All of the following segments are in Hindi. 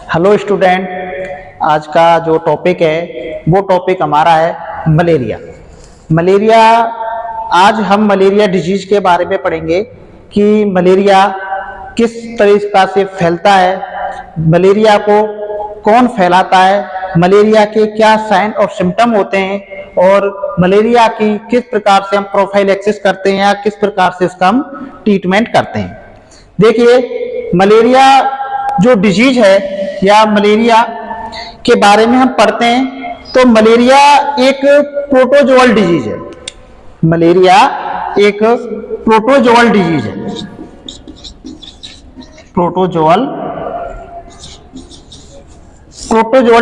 हेलो स्टूडेंट, आज का जो टॉपिक है वो टॉपिक हमारा है मलेरिया। मलेरिया आज हम मलेरिया डिजीज के बारे में पढ़ेंगे कि मलेरिया किस तरीका से फैलता है, मलेरिया को कौन फैलाता है, मलेरिया के क्या साइन और सिम्टम होते हैं और मलेरिया की किस प्रकार से हम प्रोफाइलैक्सिस करते हैं या किस प्रकार से इसका हम ट्रीटमेंट करते हैं। देखिए, मलेरिया जो डिजीज है या मलेरिया के बारे में हम पढ़ते हैं तो मलेरिया एक प्रोटोजोअल डिजीज है। मलेरिया एक प्रोटोजोअल डिजीज है। प्रोटोजोअल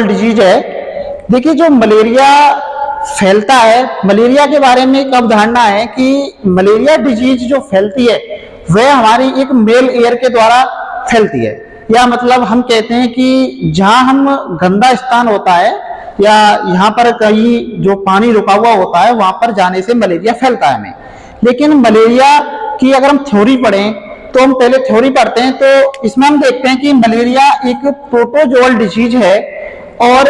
डिजीज है। देखिए, जो मलेरिया फैलता है, मलेरिया के बारे में एक अवधारणा है कि मलेरिया डिजीज जो फैलती है वह हमारी एक मेल एयर के द्वारा फैलती है, या मतलब हम कहते हैं कि जहां हम गंदा स्थान होता है या यहाँ पर कहीं जो पानी रुका हुआ होता है वहां पर जाने से मलेरिया फैलता है हमें। लेकिन मलेरिया की अगर हम थ्योरी पढ़ें तो हम पहले थ्योरी पढ़ते हैं तो इसमें हम देखते हैं कि मलेरिया एक प्रोटोजोअल डिजीज है और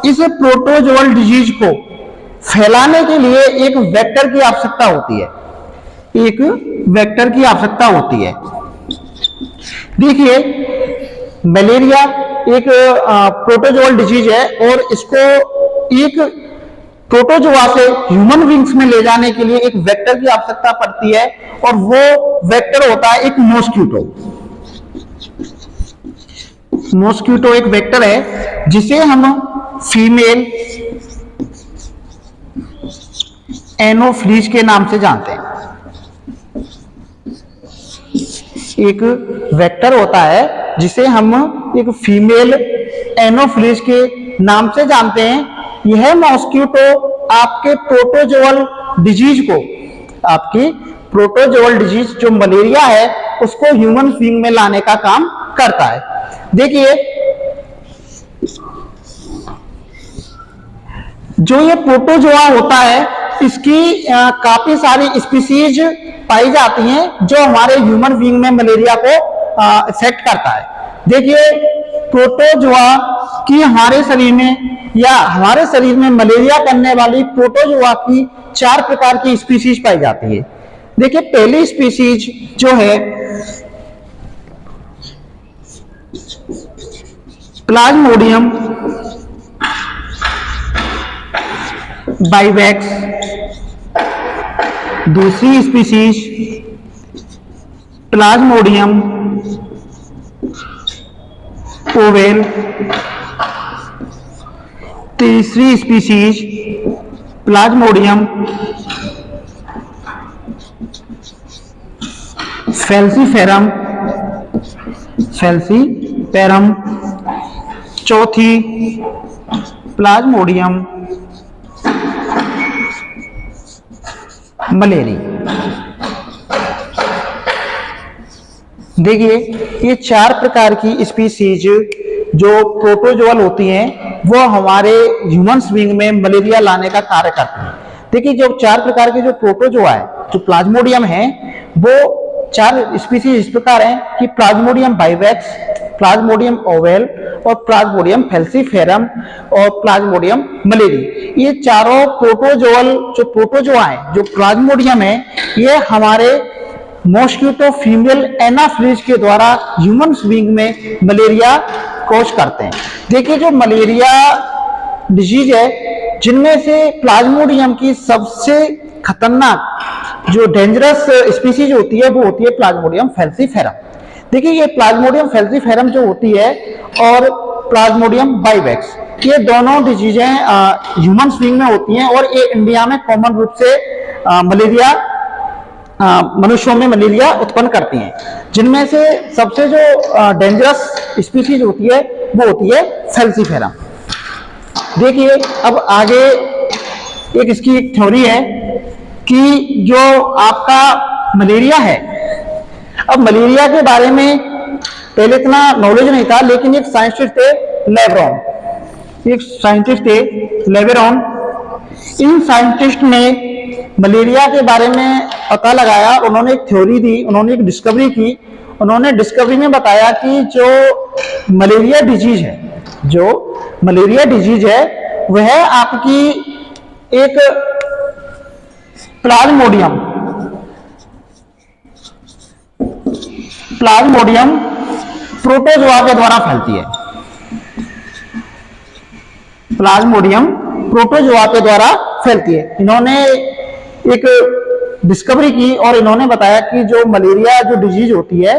इस प्रोटोजोअल डिजीज को फैलाने के लिए एक वेक्टर की आवश्यकता होती है। एक वेक्टर की आवश्यकता होती है। देखिए, मलेरिया एक प्रोटोजोअल डिजीज है और इसको एक प्रोटोजोआ से ह्यूमन बींग्स में ले जाने के लिए एक वेक्टर की आवश्यकता पड़ती है और वो वेक्टर होता है एक मॉस्क्यूटो। मॉस्क्यूटो एक वेक्टर है जिसे हम फीमेल एनोफ्लीज के नाम से जानते हैं। एक वेक्टर होता है जिसे हम एक फीमेल एनोफ्लीज के नाम से जानते हैं। यह मॉस्क्यूटो आपके प्रोटोजोअल डिजीज को, आपकी प्रोटोजोअल डिजीज जो मलेरिया है उसको ह्यूमन बीइंग में लाने का काम करता है। देखिए, जो ये प्रोटोजोआ होता है इसकी काफी सारी स्पीसीज पाई जाती हैं जो हमारे ह्यूमन बीइंग में मलेरिया को इफेक्ट करता है। देखिए, प्रोटोजोआ की हमारे शरीर में मलेरिया करने वाली प्रोटोजोआ की 4 प्रकार की स्पीसीज पाई जाती है। देखिए, पहली स्पीसीज जो है प्लाज्मोडियम बाइवैक्स, दूसरी स्पीसीज प्लाज्मोडियम ओवेल, तीसरी स्पीसीज प्लाज्मोडियम फैल्सीफेरम, चौथी प्लाज्मोडियम मलेरी। देखिए, ये 4 प्रकार की स्पीसीज जो प्रोटोजोअल होती हैं वो हमारे ह्यूमंस बीइंग में मलेरिया लाने का कार्य करते हैं। देखिए, जो 4 प्रकार के जो प्रोटोजोआ है, जो प्लाज्मोडियम है, वो 4 स्पीसीज इस प्रकार हैं कि प्लाज्मोडियम बाइवैक्स, प्लाज्मोडियम ओवेल और प्लाज्मोडियम फैल्सीफेरम और प्लाज्मोडियम मलेरी। ये चारों प्रोटोजोआ हैं। जो प्लाज्मोडियम है ये हमारे मॉस्क्यूटो फीमेल एनाफ्लीज के द्वारा ह्यूमन बीइंग में मलेरिया कॉज करते हैं। देखिए, जो मलेरिया डिजीज है जिनमें से प्लाज्मोडियम की सबसे खतरनाक जो डेंजरस स्पीसीज होती है वो होती है प्लाज्मोडियम फैल्सीफेरम। देखिए, ये प्लाज्मोडियम फैल्सीफेरम जो होती है और प्लाज्मोडियम बाइवैक्स, ये दोनों डिजीजें ह्यूमन बीइंग में होती हैं और ये इंडिया में कॉमन रूप से मलेरिया मनुष्यों में मलेरिया उत्पन्न करती हैं। जिनमें से सबसे जो डेंजरस स्पीसीज होती है वो होती है फैल्सीफेरम। देखिए, अब आगे एक इसकी एक थ्योरी है कि जो आपका मलेरिया है, अब मलेरिया के बारे में पहले इतना नॉलेज नहीं था, लेकिन एक साइंटिस्ट थे लेवेरॉन। इन साइंटिस्ट ने मलेरिया के बारे में पता लगाया, उन्होंने एक थ्योरी दी, उन्होंने एक डिस्कवरी की उन्होंने डिस्कवरी में बताया कि जो मलेरिया डिजीज है, जो मलेरिया डिजीज है वह आपकी एक प्लाज्मोडियम प्रोटोजोआ के द्वारा फैलती है। प्लाज्मोडियम प्रोटोजोआ के द्वारा फैलती है। इन्होंने एक डिस्कवरी की और इन्होंने बताया कि जो मलेरिया जो डिजीज होती है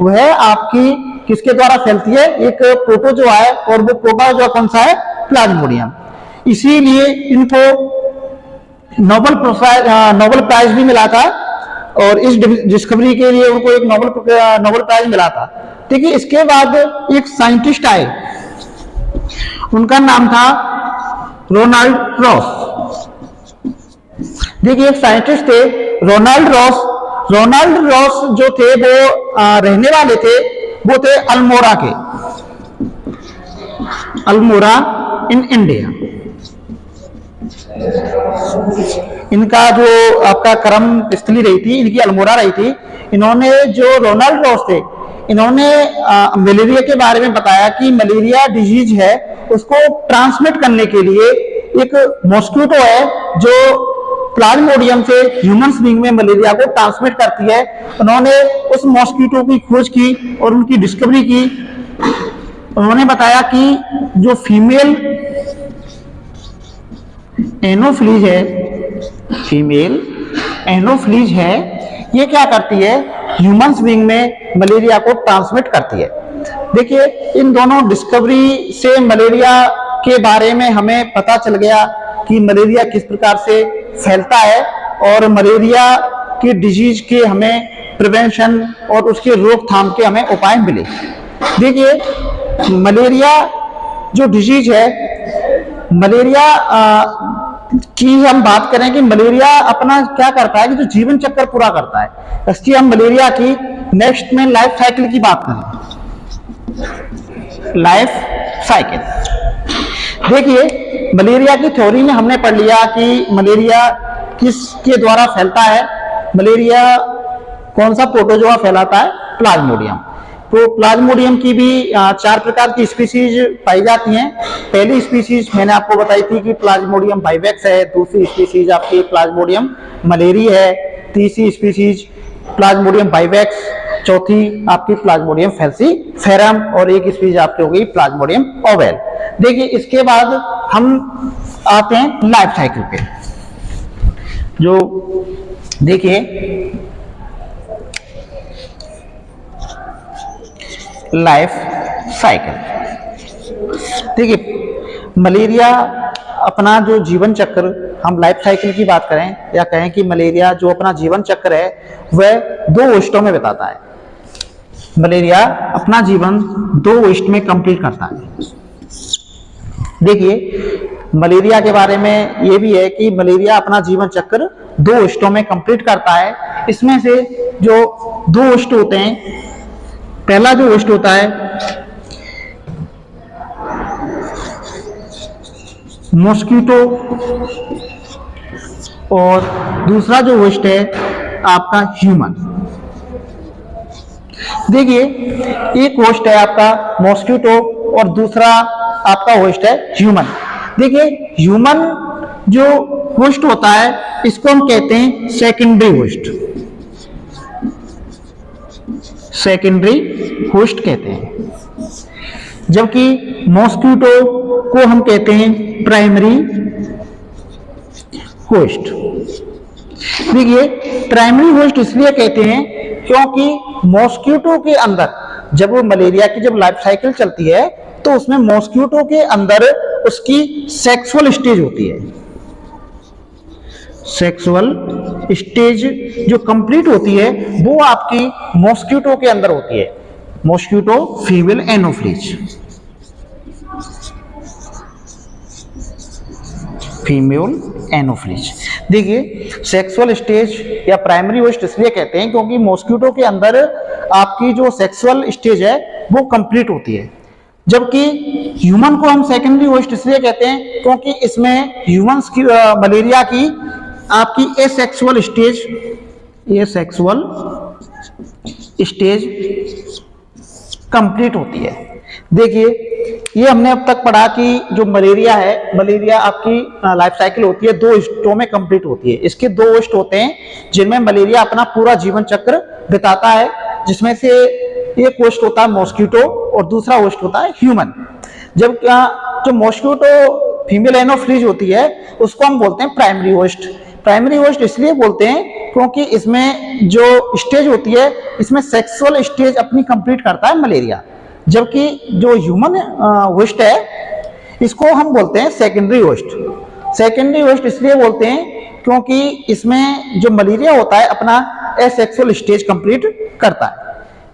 वह आपकी किसके द्वारा फैलती है, एक प्रोटोजोआ है, और वो प्रोटोजोआ कौन सा है, प्लाज्मोडियम। इसीलिए इनको नोबेल प्राइज भी मिला था, और इस डिस्कवरी के लिए उनको एक नोबेल प्राइज मिला था। देखिए इसके बाद एक साइंटिस्ट आए, उनका नाम था रोनाल्ड रॉस। देखिए एक साइंटिस्ट थे रोनाल्ड रॉस जो थे वो रहने वाले थे, वो थे अल्मोड़ा के, अल्मोड़ा इन इंडिया। इनका जो आपका कर्म स्थली रही थी, इनकी अल्मोड़ा रही थी। इन्होंने जो रोनाल्ड रॉस थे, इन्होंने मलेरिया के बारे में बताया कि मलेरिया डिजीज है, उसको ट्रांसमिट करने के लिए एक मॉस्किटो है जो प्लाज्मोडियम से ह्यूमंस बीइंग में मलेरिया को ट्रांसमिट करती है। उन्होंने उस मॉस्किटो की खोज की और उनकी डिस्कवरी की। उन्होंने बताया कि जो फीमेल एनोफ्लीज है, ये क्या करती है, ह्यूमंस बीइंग में मलेरिया को ट्रांसमिट करती है। देखिए इन दोनों डिस्कवरी से मलेरिया के बारे में हमें पता चल गया कि मलेरिया किस प्रकार से फैलता है, और मलेरिया की डिजीज के हमें प्रिवेंशन और उसके रोकथाम के हमें उपाय मिले। देखिए मलेरिया जो डिजीज है, मलेरिया की हम बात करें कि मलेरिया अपना क्या करता है कि जो जीवन चक्र पूरा करता है, इसलिए हम मलेरिया की नेक्स्ट में लाइफ साइकिल की बात करें। लाइफ साइकिल, देखिए मलेरिया की थ्योरी में हमने पढ़ लिया कि मलेरिया किसके द्वारा फैलता है। मलेरिया कौन सा प्रोटोजोआ फैलाता है, प्लाज्मोडियम। तो प्लाज्मोडियम की भी 4 प्रकार की स्पीसीज पाई जाती हैं। पहली स्पीसीज मैंने आपको बताई थी कि प्लाज्मोडियम वाइवेक्स है, दूसरी स्पीसीज आपकी प्लाज्मोडियम मलेरी है, तीसरी स्पीसीज प्लाज्मोडियम वाइवेक्स, चौथी आपकी प्लाज्मोडियम फैल्सीफेरम, और एक स्पीसीज आपकी हो गई प्लाज्मोडियम ओवेल। देखिए इसके बाद हम आते हैं लाइफ साइकिल पे। जो देखिए लाइफ साइकिल, देखिए मलेरिया अपना जो जीवन चक्र, हम लाइफ साइकिल की बात करें या कहें कि मलेरिया जो अपना जीवन चक्र है वह 2 वेस्टों में बिताता है। मलेरिया अपना जीवन 2 वेस्ट में कंप्लीट करता है। देखिए मलेरिया के बारे में ये भी है कि मलेरिया अपना जीवन चक्र 2 वेस्टों में कंप्लीट करता है। इसमें से जो 2 वेस्ट होते हैं, पहला जो वेस्ट होता है मॉस्किटो, और दूसरा जो वेस्ट है आपका ह्यूमन। देखिए एक वेस्ट है आपका मॉस्किटो और दूसरा आपका वेस्ट है ह्यूमन। देखिए ह्यूमन जो वेस्ट होता है इसको हम कहते हैं सेकेंडरी वेस्ट, सेकेंडरी होस्ट कहते हैं, जबकि मॉस्किटो को हम कहते हैं प्राइमरी होस्ट। देखिए प्राइमरी होस्ट इसलिए कहते हैं क्योंकि मॉस्किटो के अंदर जब वो मलेरिया की जब लाइफ साइकिल चलती है तो उसमें मॉस्किटो के अंदर उसकी सेक्सुअल स्टेज होती है। सेक्सुअल स्टेज जो कंप्लीट होती है वो आपकी मॉस्किटो के अंदर होती है, mosquito female Anopheles, female Anopheles. देखिए सेक्सुअल स्टेज या प्राइमरी होस्ट इसलिए कहते हैं क्योंकि मॉस्किटो के अंदर आपकी जो सेक्सुअल स्टेज है वो कंप्लीट होती है, जबकि ह्यूमन को हम सेकेंडरी होस्ट इसलिए कहते हैं क्योंकि इसमें ह्यूमंस की मलेरिया की आपकी एसेक्सुअल स्टेज स्टेज कंप्लीट होती है। देखिए, ये हमने अब तक पढ़ा कि जो मलेरिया है, मलेरिया आपकी लाइफ साइकिल होती है, 2 स्टेजों में कंप्लीट होती है। इसके 2 स्टेज होते हैं जिनमें मलेरिया अपना पूरा जीवन चक्र बिताता है, जिसमें से एक होस्ट होता है मॉस्किटो और दूसरा होस्ट होता है ह्यूमन। जब जो मॉस्किटो फीमेल एनोफ्लीज होती है उसको हम बोलते हैं प्राइमरी होस्ट। प्राइमरी होस्ट इसलिए बोलते हैं क्योंकि इसमें जो स्टेज होती है, इसमें सेक्सुअल स्टेज अपनी कंप्लीट करता है मलेरिया, जबकि जो ह्यूमन होस्ट है इसको हम बोलते हैं सेकेंडरी होस्ट। सेकेंडरी होस्ट इसलिए बोलते हैं क्योंकि इसमें जो मलेरिया होता है अपना एसेक्सुअल स्टेज कंप्लीट करता है।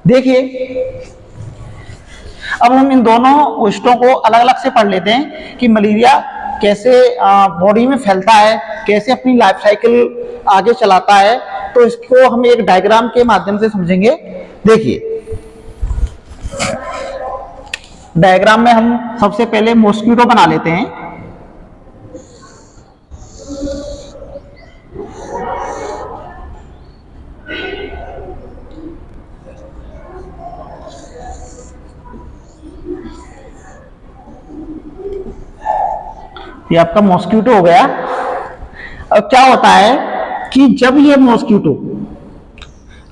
देखिए, अब हम इन दोनों होस्टों को अलग अलग से पढ़ लेते हैं कि मलेरिया कैसे बॉडी में फैलता है, कैसे अपनी लाइफ साइकिल आगे चलाता है। तो इसको हम एक डायग्राम के माध्यम से समझेंगे। देखिए, डायग्राम में हम सबसे पहले मॉस्किटो बना लेते हैं। ये आपका मॉस्किटो हो गया। अब क्या होता है कि जब ये मॉस्किटो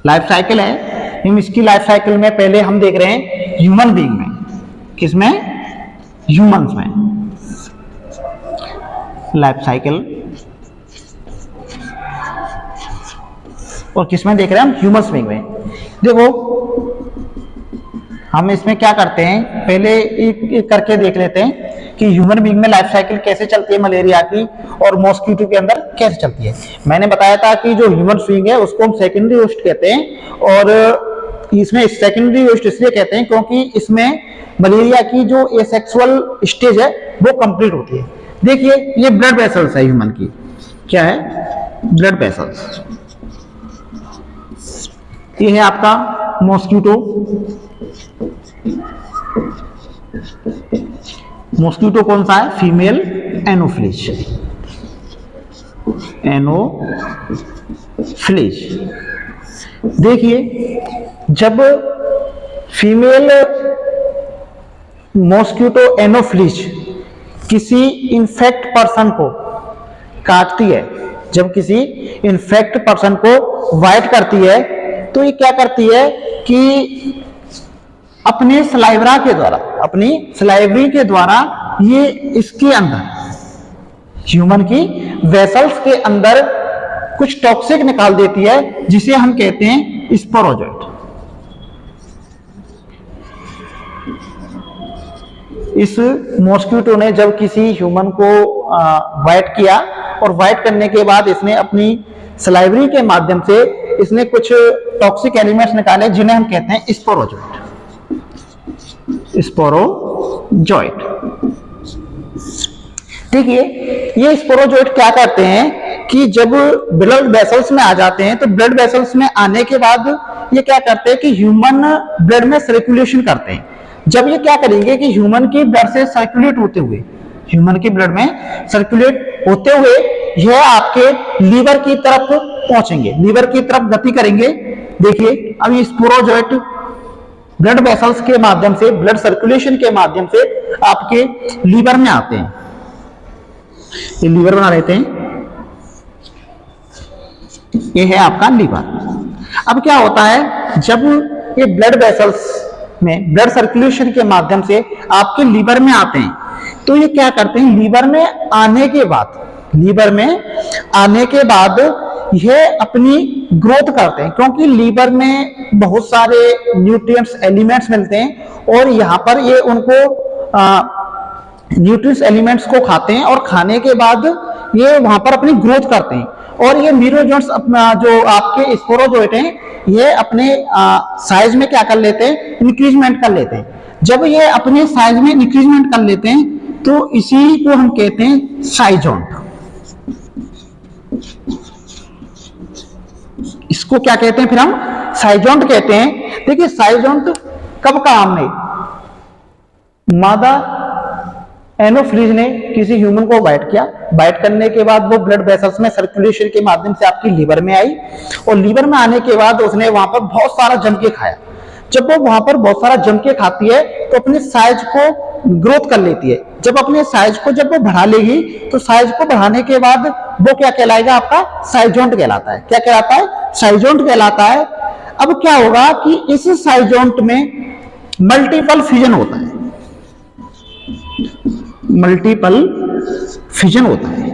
लाइफ साइकिल है, हम इसकी लाइफ साइकिल में पहले हम देख रहे हैं ह्यूमन बीइंग में, किसमें? ह्यूमंस में लाइफ साइकिल, और किसमें देख रहे हैं हम? ह्यूमंस बीइंग में। देखो, हम इसमें क्या करते हैं, पहले एक करके देख लेते हैं कि ह्यूमन बीइंग में लाइफ साइकिल कैसे चलती है मलेरिया की, और मॉस्किटो के अंदर कैसे चलती है। मैंने बताया था कि जो ह्यूमन बीइंग है उसको हम सेकेंडरी होस्ट कहते हैं, और इसमें सेकेंडरी होस्ट इसलिए कहते हैं क्योंकि इसमें मलेरिया की जो एसेक्सुअल स्टेज है वो कंप्लीट होती है। देखिए, ये ब्लड वेसल्स है ह्यूमन की, क्या है? Blood vessels. ये है आपका मॉस्किटो। मॉस्किटो कौन सा है? Female Anopheles. एनोफ्लीज। देखिए, जब फीमेल मॉस्किटो एनोफ्लीज किसी इन्फेक्ट पर्सन को काटती है, जब किसी इन्फेक्ट पर्सन को बाइट करती है, तो ये क्या करती है कि अपने सलाइवरा के द्वारा, अपनी सलाइवरी के द्वारा ये इसके अंदर, ह्यूमन की वेसल्स के अंदर कुछ टॉक्सिक निकाल देती है, जिसे हम कहते हैं स्पोरोजोइट। इस मॉस्किटो ने जब किसी ह्यूमन को बाइट किया, और बाइट करने के बाद इसने अपनी सलाइवरी के माध्यम से इसने कुछ टॉक्सिक एलिमेंट्स निकाले, जिन्हें हम कहते हैं स्पोरोजोइट। स्पोरोजोइट। देखिए, ये स्पोरोजोइट क्या करते हैं कि जब ब्लड वेसल्स में आ जाते हैं, तो ब्लड वेसल्स में आने के बाद ये क्या करते हैं कि ह्यूमन ब्लड में सर्कुलेशन करते हैं। जब ये क्या करेंगे कि ह्यूमन की ब्लड से सर्कुलेट होते हुए, ह्यूमन की ब्लड में सर्कुलेट होते हुए यह आपके लीवर की तरफ पहुंचेंगे, लीवर की तरफ गति करेंगे। देखिए, अब ये स्पोरोजोइट ब्लड वेसल्स के माध्यम से, ब्लड सर्कुलेशन के माध्यम से आपके लीवर में आते हैं। ये लीवर बना लेते हैं, ये है आपका लीवर। अब क्या होता है, जब ये ब्लड वेसल्स में ब्लड सर्कुलेशन के माध्यम से आपके लीवर में आते हैं, तो ये क्या करते हैं, लीवर में आने के बाद, लीवर में आने के बाद यह अपनी ग्रोथ करते हैं, क्योंकि लीवर में बहुत सारे न्यूट्रिएंट्स एलिमेंट्स मिलते हैं, और यहाँ पर ये उनको न्यूट्रिएंट्स एलिमेंट्स को खाते हैं, और खाने के बाद ये वहां पर अपनी ग्रोथ करते हैं। और ये मीरोजोइट्स जो आपके स्पोरोजोइट हैं, ये अपने साइज में क्या कर लेते हैं, इंक्रीजमेंट कर लेते हैं। जब ये अपने साइज में इंक्रीजमेंट कर लेते हैं, तो इसी को हम कहते हैं साइजोंट। इसको क्या कहते हैं फिर हम? साइजोंट कहते हैं। देखिए, साइजोंट कब काम में? मादा एनोफिलीज ने किसी ह्यूमन को बाइट किया, बाइट करने के बाद वो ब्लड वेसल्स में सर्कुलेशन के माध्यम से आपकी लीवर में आई, और लीवर में आने के बाद उसने वहां पर बहुत सारा जम के खाया। जब वो वहां पर बहुत सारा जम के खाती है तो अपने साइज को ग्रोथ कर लेती है। जब अपने साइज को जब वो बढ़ा लेगी तो साइज को बढ़ाने के बाद वो क्या कहलाएगा, आपका साइजोंट कहलाता है। क्या कहलाता है? साइजोंट कहलाता है। अब क्या होगा कि इस साइजोंट में मल्टीपल फिजन होता है, मल्टीपल फिजन होता है।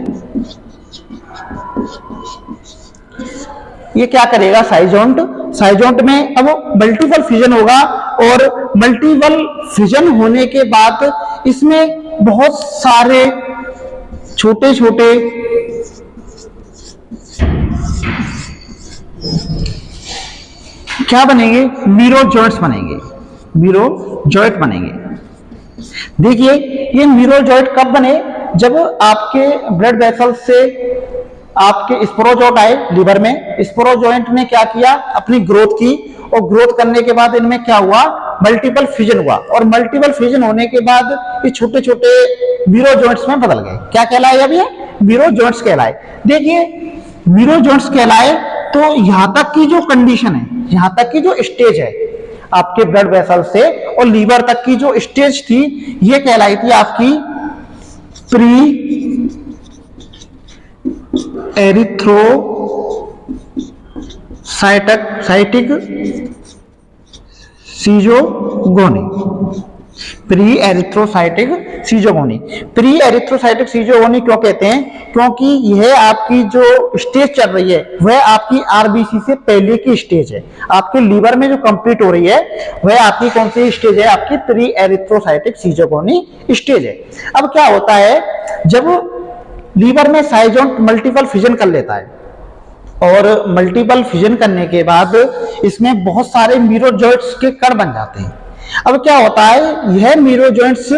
ये क्या करेगा? साइजोंट, साइजोंट में अब मल्टीपल फिजन होगा, और मल्टीपल फिजन होने के बाद इसमें बहुत सारे छोटे छोटे क्या बनेंगे? मीरोजॉइंट्स बनेंगे, मीरोजॉइंट बनेंगे। देखिए ये मीरोजॉइंट कब बने? जब आपके ब्लड वेसल से आपके स्पोरोजॉइंट आए लीवर में, स्पोरोजॉइंट ने क्या किया? अपनी ग्रोथ की, और ग्रोथ करने के बाद इनमें क्या हुआ? मल्टीपल फ्यूजन हुआ, और मल्टीपल फ्यूजन होने के बाद ये छोटे छोटे मीरोजॉइंट्स में बदल गए। क्या कहलाए? अब ये मीरोजॉइंट्स कहलाए। देखिए मीरोजॉइंट्स कहलाए तो यहां तक की जो कंडीशन है, यहां तक की जो स्टेज है आपके ब्लड वेसल से और लीवर तक की जो स्टेज थी, ये कहलाई थी आपकी pre erythrocytic schizogony, pre erythrocytic schizogony. Pre erythrocytic schizogony क्यों कहते हैं? क्योंकि यह आपकी जो स्टेज चल रही है वह आपकी आरबीसी से पहले की स्टेज है। आपके लीवर में जो कंप्लीट हो रही है वह आपकी कौन सी स्टेज है? आपकी प्री एरिथ्रोसाइटिक सीजोगोनी स्टेज है। अब क्या होता है, जब लीवर में साइजोंट मल्टीपल फिजन कर लेता है, और मल्टीपल फिजन करने के बाद इसमें बहुत सारे मीरोजॉइंट्स के कण बन जाते हैं। अब क्या होता है, यह मीरोजॉइंट्स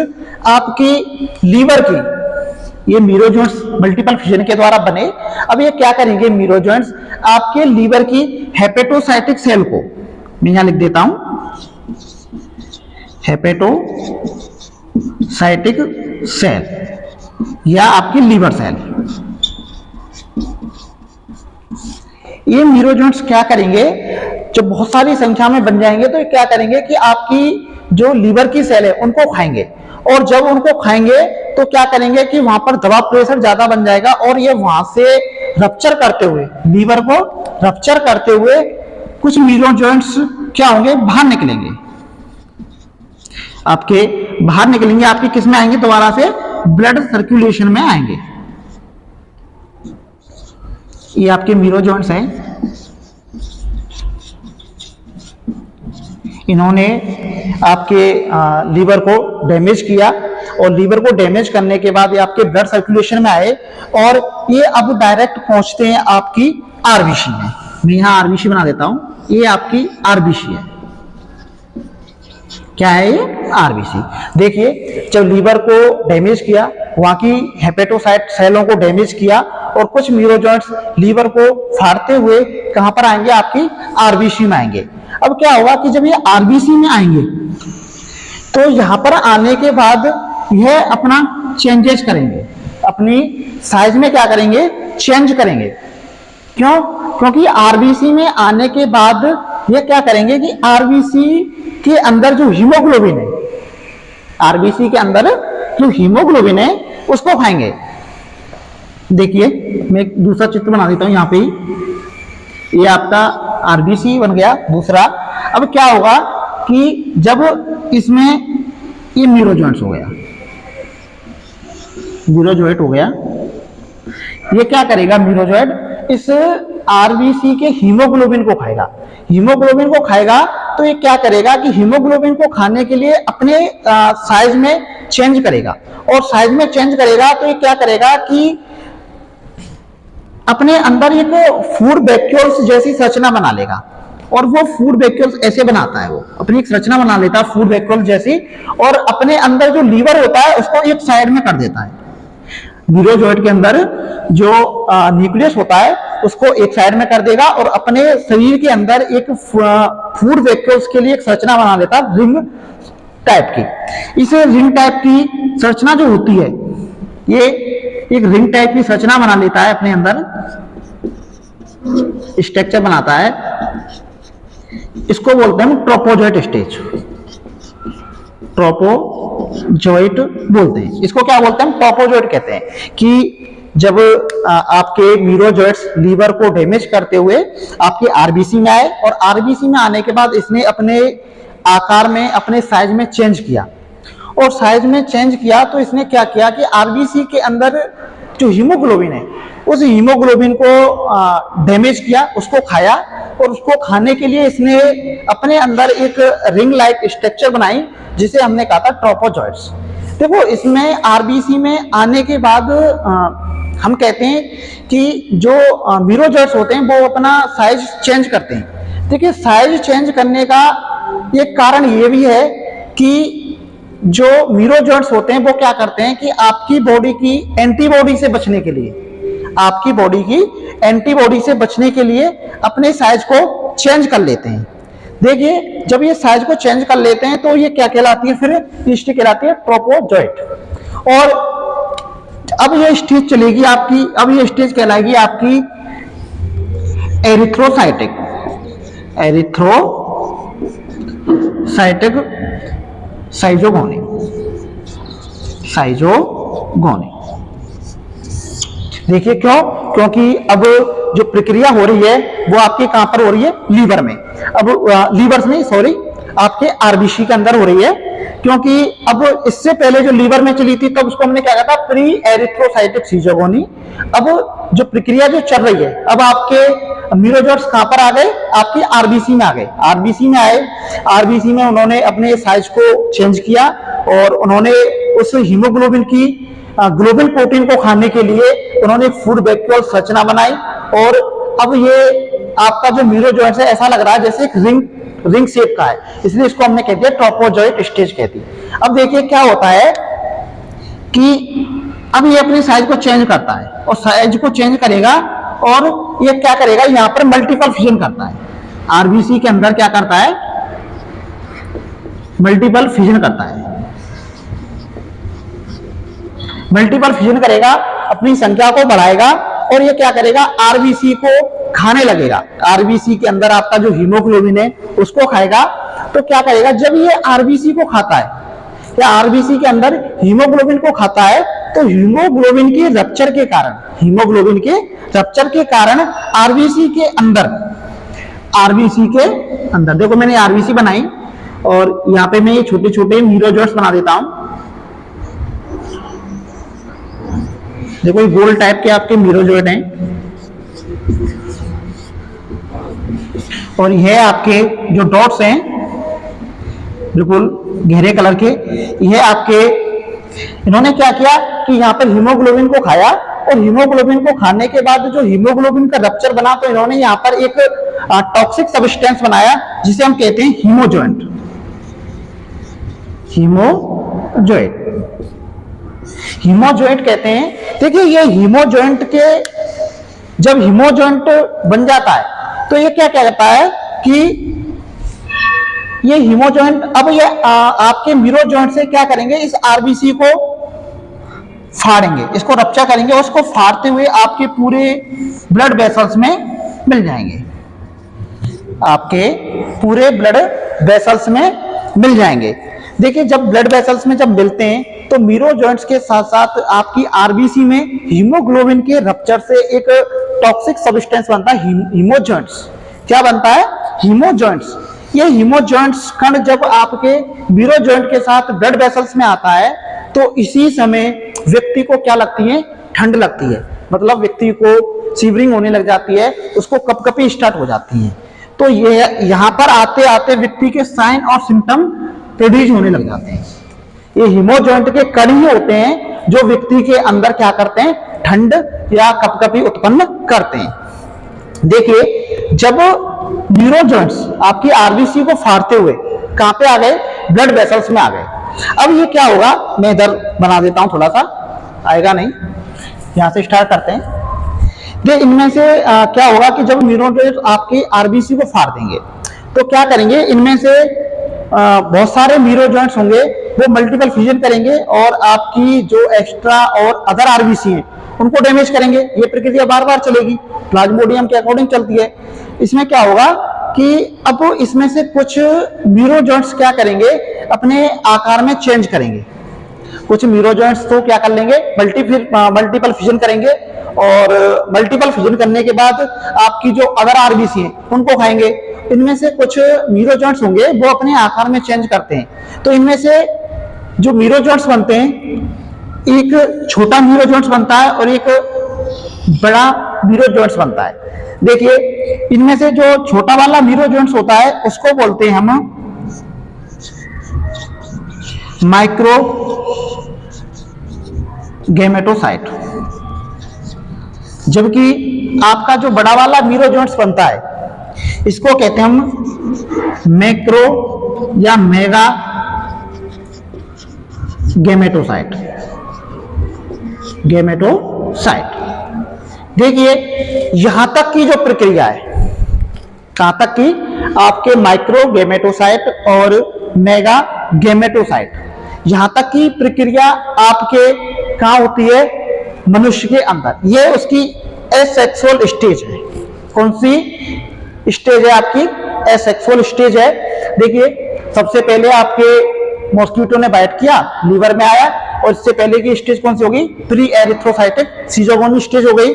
आपकी लीवर की, ये मीरोजॉइंट्स मल्टीपल फिजन के द्वारा बने। अब ये क्या करेंगे? मीरोजॉइंट्स आपके लीवर की हेपेटोसाइटिक सेल को, मैं यहां लिख देता हूं, हेपेटोसाइटिक सेल या आपकी लीवर सेल, ये मीरोजॉइंट्स क्या करेंगे? जब बहुत सारी संख्या में बन जाएंगे तो ये क्या करेंगे कि आपकी जो लीवर की सेल है उनको खाएंगे, और जब उनको खाएंगे तो क्या करेंगे कि वहां पर दबाव प्रेशर ज्यादा बन जाएगा, और ये वहां से रप्चर करते हुए, लीवर को रप्चर करते हुए कुछ मीरोजॉइंट्स क्या होंगे? बाहर निकलेंगे, आपके बाहर निकलेंगे। आपके किस में आएंगे? दोबारा से ब्लड सर्कुलेशन में आएंगे। ये आपके मीरोजॉइंट्स हैं, इन्होंने आपके लीवर को डैमेज किया, और लीवर को डैमेज करने के बाद ये आपके ब्लड सर्कुलेशन में आए, और ये अब डायरेक्ट पहुंचते हैं आपकी आरबीसी में। मैं यहां आरबीसी बना देता हूं, ये आपकी आरबीसी है। क्या है ये? आरबीसी। देखिए जब लीवर को डैमेज किया, वहां की हेपेटोसाइट सेलों को डैमेज किया, और कुछ मीरोजॉइंट्स लीवर को फाड़ते हुए कहां पर आएंगे? आपकी आरबीसी में आएंगे। अब क्या होगा कि जब ये आरबीसी में आएंगे तो यहां पर आने के बाद यह अपना चेंजेस करेंगे, अपनी साइज में क्या करेंगे? चेंज करेंगे। क्यों? क्योंकि आरबीसी में आने के बाद ये क्या करेंगे कि आरबीसी के अंदर जो हीमोग्लोबिन है, आरबीसी के अंदर जो हीमोग्लोबिन है उसको खाएंगे। देखिए मैं एक दूसरा चित्र बना देता हूं, यहां पे ही ये आपका आरबीसी बन गया दूसरा। अब क्या होगा कि जब इसमें ये मीरोजॉइंट्स हो गया, मीरोजॉइंट हो गया, ये क्या करेगा? मीरोजॉइंट इस आरबीसी के हीमोग्लोबिन को खाएगा। हीमोग्लोबिन को खाएगा तो ये क्या करेगा कि हीमोग्लोबिन को खाने के लिए अपने साइज में चेंज करेगा, और साइज में चेंज करेगा तो ये क्या करेगा कि अपने अंदर एक फूड वैक्यूल्स जैसी संरचना बना लेगा, और वो फूड वैक्यूल्स ऐसे बनाता है, वो अपनी एक संरचना बना लेता है फूड वैक्यूल जैसी, और अपने अंदर जो लीवर होता है उसको एक साइड में कर देता है। मीरोजॉइंट के अंदर जो न्यूक्लियस होता है उसको एक साइड में कर देगा, और अपने शरीर के अंदर एक फूड वैक्यूल्स के लिए एक संरचना बना लेता है रिंग टाइप की। इस रिंग टाइप की संरचना जो होती है, ये एक रिंग टाइप की संरचना बना लेता है, अपने अंदर स्ट्रक्चर बनाता है। इसको बोलते हैं ट्रोपोजोइट स्टेज, ट्रोपोजोइट बोलते हैं इसको। क्या बोलते हैं? ट्रोपोजोइट कहते हैं कि जब आपके मीरोजोइट्स लीवर को डैमेज करते हुए आपके आरबीसी में आए, और आरबीसी में आने के बाद इसने अपने आकार में, अपने साइज में चेंज किया, और साइज में चेंज किया तो इसने क्या किया कि आरबीसी के अंदर जो हीमोग्लोबिन है, उस हीमोग्लोबिन को डैमेज किया, उसको खाया, और उसको खाने के लिए इसने अपने अंदर एक रिंग लाइक स्ट्रक्चर बनाई, जिसे हमने कहा था ट्रोपोजोइट्स। देखो, इसमें आरबीसी में आने के बाद हम कहते हैं कि जो मीरोजोइट्स होते हैं वो अपना साइज चेंज करते हैं। देखिए, साइज चेंज करने का एक कारण ये भी है कि जो मीरोजोइट्स होते हैं वो क्या करते हैं कि आपकी बॉडी की एंटीबॉडी से बचने के लिए, आपकी बॉडी की एंटीबॉडी से बचने के लिए अपने साइज को चेंज कर लेते हैं। देखिए, जब ये साइज को चेंज कर लेते हैं तो ये क्या कहलाती है? फिर स्टेज कहलाती है ट्रोपोजोइट। और अब ये स्टेज चलेगी आपकी, अब ये स्टेज कहलाएगी आपकी एरिथ्रोसाइटिक, एरिथ्रोसाइटिक साइजोगोनी, साइजोगोनी। देखिए क्यों? क्योंकि अब जो प्रक्रिया हो रही है वो आपके कहां पर हो रही है? लीवर में। अब लीवर में, सॉरी, आपके आरबीसी के अंदर हो रही है, क्योंकि अब इससे पहले जो लीवर में चली थी तब उसको हमने क्या कहा था? Pre erythrocytic schizogony. अब जो प्रक्रिया जो चल रही है, अब आपके मीरोजोइट्स कहां पर आ गए? आपकी आरबीसी में आ गए। आरबीसी में आए, आरबीसी में उन्होंने अपने साइज को चेंज किया, और उन्होंने उस हीमोग्लोबिन की ग्लोबुल प्रोटीन को खाने के लिए उन्होंने फूड वैक्यूल संरचना बनाई, और अब ये आपका जो मीरोजोइट्स है ऐसा लग रहा है जैसे एक रिंग शेप का है, इसलिए इसको हमने कह दिया ट्रोपोजोइट स्टेज कहती है। अब देखिए क्या होता है कि अब ये अपनी साइज को चेंज करता है, और साइज को चेंज करेगा, और ये क्या करेगा? यहाँ पर मल्टीपल फिजन करता है। आरबीसी के अंदर क्या करता है? मल्टीपल फिजन करता है। मल्टीपल फिजन करेगा, अपनी संख्या को बढ़ाएगा, और ये क्या करेगा? आरबीसी को खाने लगेगा। आरबीसी के अंदर आपका जो हीमोग्लोबिन है उसको खाएगा। तो क्या करेगा? जब ये आरबीसी को खाता है, या आरबीसी के अंदर हीमोग्लोबिन को खाता है, तो हीमोग्लोबिन के रप्चर के कारण, हीमोग्लोबिन के रप्चर के कारण आरबीसी के अंदर, आरबीसी के अंदर, देखो मैंने आरबीसी बनाई, और यहाँ पे मैं ये छोटे छोटे मीरोजोइट्स बना देता हूं। देखो, ये गोल टाइप के आपके मीरोजोइट हैं, और यह आपके जो डॉट्स हैं बिल्कुल गहरे कलर के, यह आपके, इन्होंने क्या किया कि यहाँ पर हीमोग्लोबिन को खाया, और हीमोग्लोबिन को खाने के बाद जो हीमोग्लोबिन का रप्चर बना, तो इन्होंने यहाँ पर एक टॉक्सिक सब्सटेंस बनाया, जिसे हम कहते हैं हीमोजोइंट, हीमोजोइट, हीमोजोइंट कहते हैं। देखिए, ये हीमोजोइंट के, जब हीमोजोइंट बन जाता है तो ये क्या कहता है कि ये हीमोजोइंट, अब ये आपके मीरोजोइंट से क्या करेंगे? इस आरबीसी को फाड़ेंगे, इसको रप्चर करेंगे, और उसको फाड़ते हुए आपके पूरे ब्लड वेसल्स में मिल जाएंगे, आपके पूरे ब्लड वेसल्स में मिल जाएंगे। देखिए, जब ब्लड वेसल्स में जब मिलते हैं तो मीरोजोइंट्स के साथ साथ आपकी आरबीसी में हीमोग्लोबिन के रप्चर से एक टॉक्सिक सब्सटेंस बनता है, हीमोजोइंट्स। क्या बनता है? हीमोजोइंट्स। ये हीमोजोइंट्स कण जब आपके मीरोजोइंट के साथ ब्लड वेसल्स में आता है, तो इसी समय व्यक्ति को क्या लगती है? ठंड लगती है, मतलब व्यक्ति को सीवरिंग होने लग जाती है, उसको कपकपी स्टार्ट हो जाती है। तो ये यहाँ पर आते आते व्यक्ति के साइन और सिम्टम प्रोड्यूस होने लग जाते हैं। ये हीमोजोइंट के कण ही होते हैं जो व्यक्ति के अंदर क्या करते हैं? ठंड या कपकपी उत्पन्न करते हैं। देखिए, जब न्यूरोजोइंट्स आपकी आरबीसी को फाड़ते हुए कहां पे आ गए? ब्लड वेसल्स में आ गए। अब ये क्या होगा? मैं इधर बना देता हूं, थोड़ा सा आएगा नहीं, यहां से स्टार्ट करते हैं। देख, इनमें से क्या होगा कि जब न्यूरोजोइंट्स आपकी आरबीसी को फाड़ देंगे तो क्या करेंगे? इनमें से बहुत सारे मीरोजोइंट्स होंगे वो मल्टीपल फ्यूजन करेंगे और आपकी जो एक्स्ट्रा और अदर आरबीसी हैं उनको डैमेज करेंगे। ये प्रक्रिया बार बार चलेगी, प्लाज्मोडियम के अकॉर्डिंग चलती है। इसमें क्या होगा कि अब इसमें से कुछ न्यूरोजॉइंट्स क्या करेंगे, अपने आकार में चेंज करेंगे। कुछ न्यूरोजॉइंट्स तो क्या कर लेंगे, मल्टीपल फ्यूजन करेंगे और मल्टीपल फ्यूजन करने के बाद आपकी जो अदर आरबीसी हैं उनको खाएंगे। इनमें से कुछ न्यूरोजॉइंट्स होंगे वो अपने आकार में चेंज करते हैं। तो इनमें से जो न्यूरोजॉइंट्स बनते हैं, एक छोटा न्यूरोजॉइंट्स बनता है और एक बड़ा न्यूरोजॉइंट्स बनता है। देखिए, इनमें से जो छोटा वाला न्यूरोजॉइंट्स होता है उसको बोलते हैं हम माइक्रो गैमेटोसाइट, जबकि आपका जो बड़ा वाला न्यूरोजॉइंट्स बनता है इसको कहते हैं हम मैक्रो या मेगा गैमेटोसाइट। गैमेटोसाइट देखिए, यहां तक की जो प्रक्रिया है, कहां तक की, आपके माइक्रो गैमेटोसाइट और मेगा गैमेटोसाइट, यहां तक की प्रक्रिया आपके कहां होती है, मनुष्य के अंदर। ये उसकी एसेक्सुअल स्टेज है। कौन सी स्टेज है आपकी? एसेक्सुअल स्टेज है। देखिए, सबसे पहले आपके मॉस्किटो ने बाइट किया, लीवर में आया, और इससे पहले की स्टेज कौन सी होगी? प्री एरिथ्रोसाइटिक सीजोगोनी स्टेज हो गई।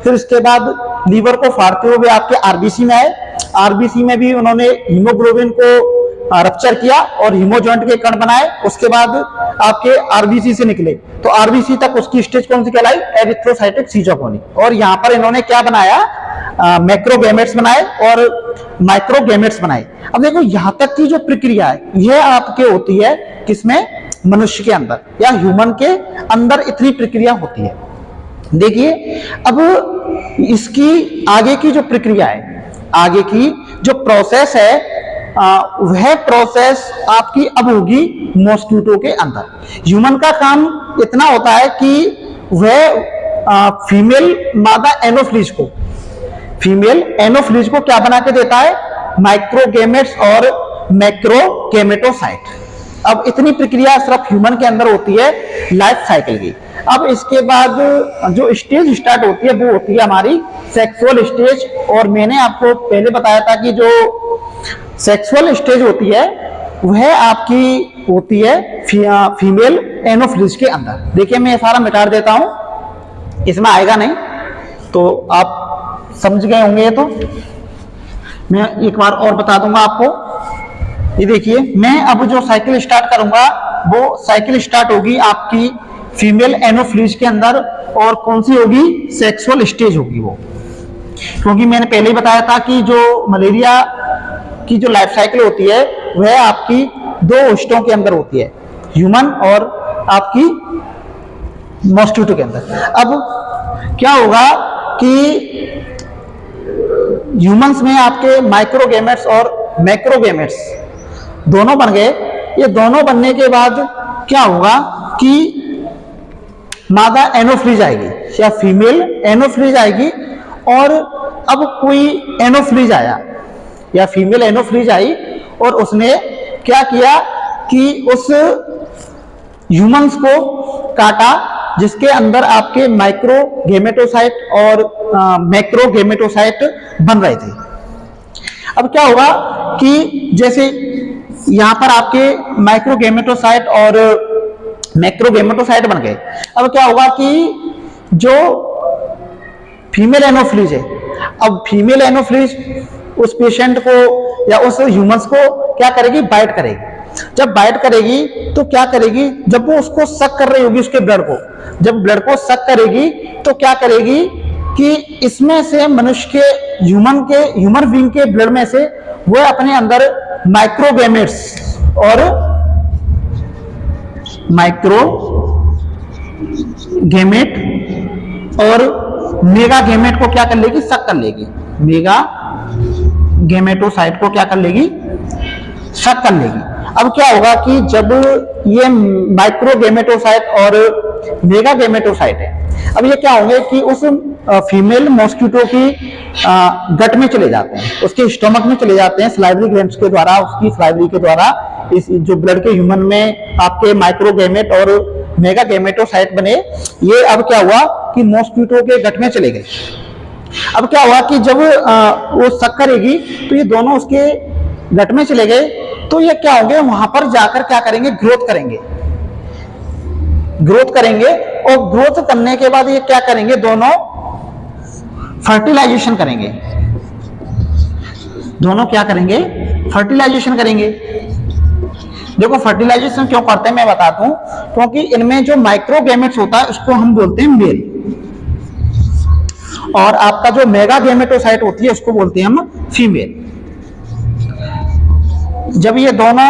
फिर इसके बाद लीवर को फाड़ते हुए आपके आरबीसी में आए। आरबीसी में भी उन्होंने हीमोग्लोबिन को रप्चर किया और हीमोजॉइंट के कण बनाए। उसके बाद आपके आरबीसी से निकले, तो आरबीसी तक उसकी स्टेज कौन सी कहलाई? एरिथ्रोसाइटिक सीजोगोनी। और यहां पर इन्होंने क्या बनाया? मैक्रोगैमेट्स बनाए और माइक्रोगैमेट्स बनाए। अब देखो, यहां तक की जो प्रक्रिया है यह आपके होती है किसमें? मनुष्य के अंदर या ह्यूमन के अंदर इतनी प्रक्रिया होती है। देखिए, अब इसकी आगे की जो प्रक्रिया है, आगे की जो प्रोसेस है, वह प्रोसेस आपकी अब होगी मॉस्किटो के अंदर। ह्यूमन का काम इतना होता है कि वह फीमेल मादा एनोफ्लीज को क्या बना के देता है? माइक्रोगैमेट्स और मैक्रोगैमेटोसाइट। अब इतनी प्रक्रिया सिर्फ ह्यूमन के अंदर होती है लाइफ साइकिल की। अब इसके बाद जो स्टेज स्टार्ट होती है वो होती है हमारी सेक्सुअल स्टेज। और मैंने आपको पहले बताया था कि जो सेक्सुअल स्टेज होती है वह आपकी होती है फीमेल एनोफ्लीज के अंदर। देखिए, मैं सारा मिटा देता हूं, इसमें आएगा नहीं, तो आप समझ गए होंगे। तो मैं एक बार और बता दूंगा आपको। ये देखिए, मैं अब जो साइकिल स्टार्ट करूंगा वो साइकिल स्टार्ट होगी आपकी फीमेल एनोफ्लीज के अंदर। और कौन सी होगी? सेक्सुअल स्टेज होगी वो। क्योंकि मैंने पहले ही बताया था कि जो मलेरिया की जो लाइफ साइकिल होती है वह आपकी दो होस्टों के अंदर होती है, ह्यूमन और आपकी मॉस्किटो के अंदर। अब क्या होगा कि ह्यूमंस में आपके माइक्रोगैमेट्स और मैक्रोगैमेट्स दोनों बन गए। ये दोनों बनने के बाद क्या होगा कि मादा एनोफ्लीज आएगी या फीमेल एनोफ्लीज आएगी। और अब कोई एनोफ्लीज आया या फीमेल एनोफ्लीज आई और उसने क्या किया कि उस ह्यूमंस को काटा जिसके अंदर आपके माइक्रोगैमेटोसाइट और मैक्रोगैमेटोसाइट बन रहे थे। अब क्या होगा कि जैसे यहां पर आपके माइक्रोगैमेटोसाइट और मैक्रोगैमेटोसाइट बन गए। अब क्या होगा कि जो फीमेल एनोफ्लीज है, अब फीमेल एनोफ्लीज उस पेशेंट को या उस ह्यूमंस को क्या करेगी? बाइट करेगी। जब बाइट करेगी तो क्या करेगी? जब वो उसको सक कर रही होगी, उसके ब्लड को, जब ब्लड को सक करेगी तो क्या करेगी कि इसमें से मनुष्य के ह्यूमन बीइंग के ब्लड में से वो अपने अंदर माइक्रोगैमेट्स और माइक्रोगैमेट और मेगा गैमेट को क्या कर लेगी? सक कर लेगी। मेगा गैमेटोसाइट को क्या कर लेगी? सक कर लेगी। अब क्या होगा कि जब ये माइक्रोगैमेटोसाइट और मेगा गैमेटोसाइट है, अब ये क्या होंगे कि उस फीमेल मॉस्किटो की गट में चले जाते हैं, उसके स्टमक में चले जाते हैं, सलाइवरी ग्लैंड्स के द्वारा, उसकी सलाइवरी के द्वारा इस जो ब्लड के ह्यूमन में आपके माइक्रोगैमेट और मेगा गैमेटोसाइट बने, ये अब क्या हुआ कि मॉस्किटो के गट में चले गए। अब क्या हुआ कि जब वो सक करेगी तो ये दोनों उसके गट में चले गए, तो ये क्या होंगे वहां पर जाकर क्या करेंगे, ग्रोथ करेंगे। ग्रोथ करेंगे और ग्रोथ करने के बाद ये क्या करेंगे, दोनों फर्टिलाइजेशन करेंगे। दोनों क्या करेंगे, फर्टिलाइजेशन करेंगे। देखो फर्टिलाइजेशन क्यों करते हैं मैं बताता हूं, क्योंकि इनमें जो माइक्रोगैमेट्स होता है उसको हम बोलते हैं मेल, और आपका जो मेगा गैमेटोसाइट होती है उसको बोलते हैं हम फीमेल। जब ये दोनों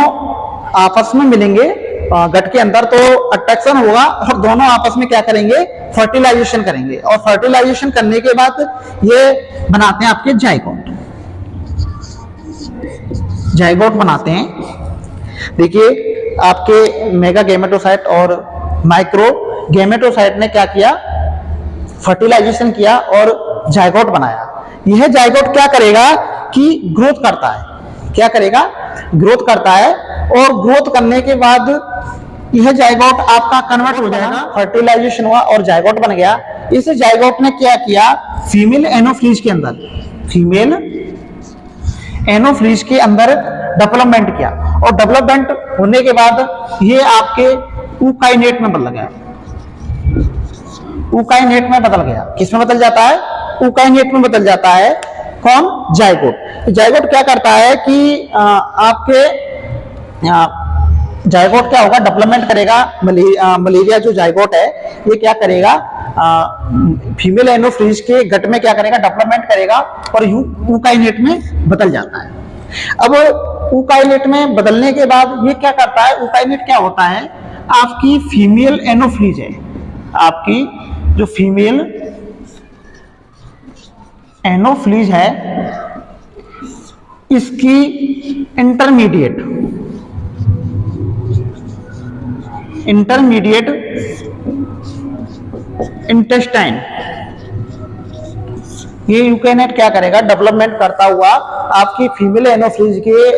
आपस में मिलेंगे गट के अंदर तो अट्रैक्शन होगा और दोनों आपस में क्या करेंगे, फर्टिलाइजेशन करेंगे, और फर्टिलाइजेशन करने के बाद ये बनाते हैं आपके जाइगोट। जाइगोट बनाते हैं। देखिए आपके मेगा गैमेटोसाइट और माइक्रो गैमेटोसाइट ने क्या किया, फर्टिलाइजेशन किया और जाइगोट बनाया। यह जाइगोट क्या करेगा कि ग्रोथ करता है। क्या करेगा, ग्रोथ करता है, और ग्रोथ करने के बाद यह जाइगोट आपका कन्वर्ट हो जाएगा। फर्टिलाइजेशन हुआ और जाइगोट बन गया। इस जाइगोट ने क्या किया, फीमेल एनोफ्लीज के अंदर, फीमेल एनोफ्लीज के अंदर डेवलपमेंट किया, और डेवलपमेंट होने के बाद ये आपके यूकाइनेट में बदल गया। यूकाइनेट में बदल गया। किसमें बदल जाता है, यूकाइनेट में बदल जाता है। कौन, जाइगोट। जाइगोट क्या करता है कि आपके जाइगोट क्या होगा, डेवलपमेंट करेगा। मलेरिया जो जाइगोट है ये क्या करेगा, फीमेल एनोफ्लीज के गट में क्या करेगा, डेवलपमेंट करेगा और यूकाइनेट में बदल जाता है। अब यूकाइनेट में बदलने के बाद ये क्या करता है, यूकाइनेट क्या होता है, आपकी फीमेल एनोफ्लीज है, आपकी जो फीमेल एनोफ्लीज है इसकी इंटरमीडिएट इंटेस्टाइन, ये यूकाइनेट क्या करेगा, डेवलपमेंट करता हुआ आपकी फीमेल एनोफ्लीज के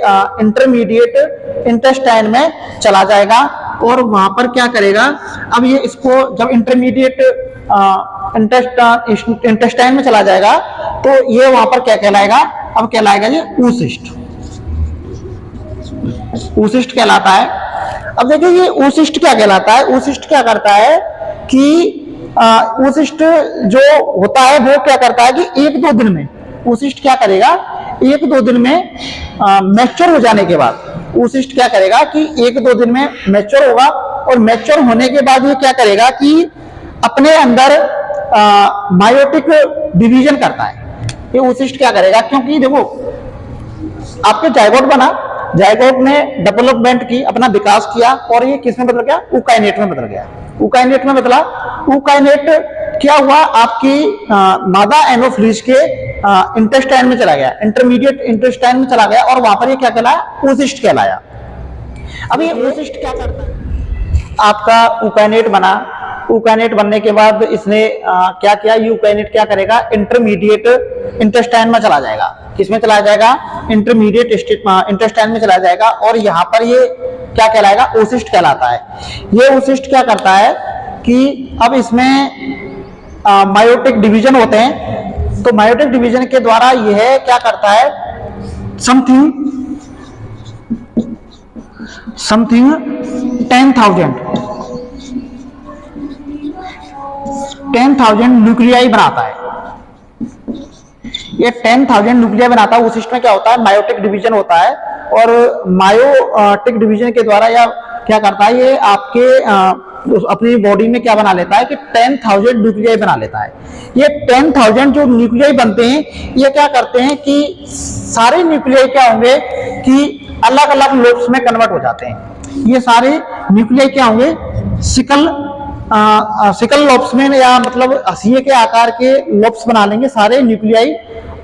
इंटरमीडिएट इंटेस्टाइन में चला जाएगा, और वहां पर क्या करेगा, अब ये इसको जब इंटरमीडिएट इंटेस्टाइन में चला जाएगा तो ये वहां पर क्या कहलाएगा, अब कहलाएगा ये oocyst। oocyst कहलाता है। अब देखिए ये oocyst क्या कहलाता है, oocyst क्या करता है कि oocyst जो होता है वो क्या करता है कि एक दो दिन में oocyst क्या करेगा, एक दो दिन में मैच्योर हो जाने के बाद oocyst क्या करेगा कि एक दो दिन में मैच्योर होगा, और मैच्योर होने के बाद ये क्या करेगा कि अपने अंदर मायोटिक डिवीजन करता है। ये oocyst क्या करेगा, क्योंकि देखो आपके जाइगोट बना, जाइगोट ने डेवलपमेंट की, अपना विकास किया, और ये किस में बदल गया, यूकाइनेट में बदल गया। यूकाइनेट में बदला। यूकाइनेट क्या हुआ, आपकी मादा एनोफ्लीज के इंटेस्टाइन में चला गया, इंटरमीडिएट इंटेस्टाइन में चला गया, और वहां पर ये क्या कहलाया, oocyst कहलाया। अब ये oocyst क्या करता है, आपका यूकाइनेट बना। यूकाइनेट बनने के बाद इसने क्या किया, यूकाइनेट क्या करेगा, इंटरमीडिएट इंटेस्टाइन में चला जाएगा। किसमें चला जाएगा, इंटरमीडिएट इंटेस्टाइन में चला जाएगा, और यहाँ पर ये क्या कहलाएगा, oocyst कहलाता है। ये oocyst क्या करता है कि अब इसमें मायोटिक डिवीजन होते हैं, तो मायोटिक डिवीजन के द्वारा यह क्या करता है, समथिंग 10,000 न्यूक्लियाई बनाता है। ये 10,000 न्यूक्लियाई बनाता है। उस सिस्टम में क्या होता है, मायोटिक डिवीजन होता है, और मायोटिक डिवीजन के द्वारा या क्या करता है, ये आपके अपनी बॉडी में क्या बना लेता है कि 10,000 न्यूक्लियाई बना लेता है। ये 10,000 जो न्यूक्लियाई बनते हैं, ये क्या करते हैं कि सारे न्यूक्लियाई क्या होंगे कि अलग अलग लोब्स में कन्वर्ट हो जाते हैं। ये सारे न्यूक्लियाई क्या होंगे, सिकल लोब्स में, या मतलब हंसिए के आकार के लोब्स बना लेंगे सारे न्यूक्लियाई,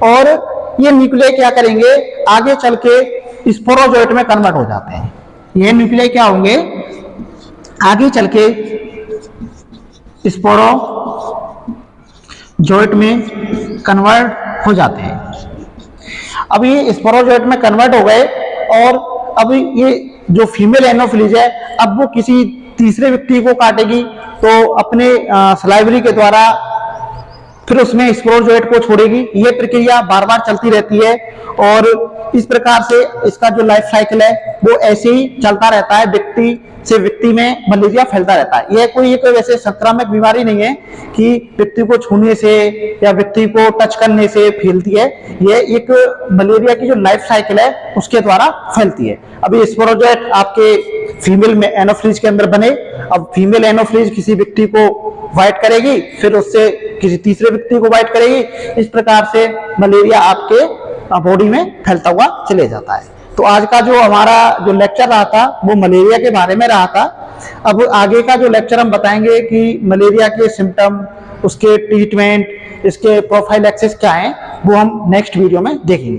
और ये न्यूक्लियाई क्या करेंगे, आगे चल के स्पोरोजोइट में कन्वर्ट हो जाते हैं। ये न्यूक्लियाई क्या होंगे, आगे चल के स्पोरोजोइट में कन्वर्ट हो जाते हैं। अब ये स्पोरोजोइट में कन्वर्ट हो गए, और अब ये जो फीमेल एनोफिलीज है, अब वो किसी तीसरे व्यक्ति को काटेगी तो अपने सलाइवरी के द्वारा फिर उसमें स्पोरोजोएट को छोड़ेगी। ये प्रक्रिया बार बार चलती रहती है और इस प्रकार से इसका जो लाइफ साइकिल है वो ऐसे ही चलता रहता है, व्यक्ति से व्यक्ति में मलेरिया फैलता रहता है। यह कोई एक वैसे संक्रामक बीमारी नहीं है कि व्यक्ति को छूने से या व्यक्ति को टच करने से फैलती है। यह एक मलेरिया की जो लाइफ साइकिल है उसके द्वारा फैलती है। अभी स्पोरोजोएट आपके फीमेल में एनोफिलीज के अंदर बने, अब फीमेल एनोफिलीज किसी व्यक्ति को बाइट करेगी, फिर उससे किसी तीसरे व्यक्ति को बाइट करेगी। इस प्रकार से मलेरिया आपके बॉडी में फैलता हुआ चले जाता है। तो आज का जो हमारा जो लेक्चर रहा था वो मलेरिया के बारे में रहा था। अब आगे का जो लेक्चर हम बताएंगे कि मलेरिया के सिम्टम, उसके ट्रीटमेंट, इसके प्रोफाइलैक्सिस क्या है, वो हम नेक्स्ट वीडियो में देखेंगे।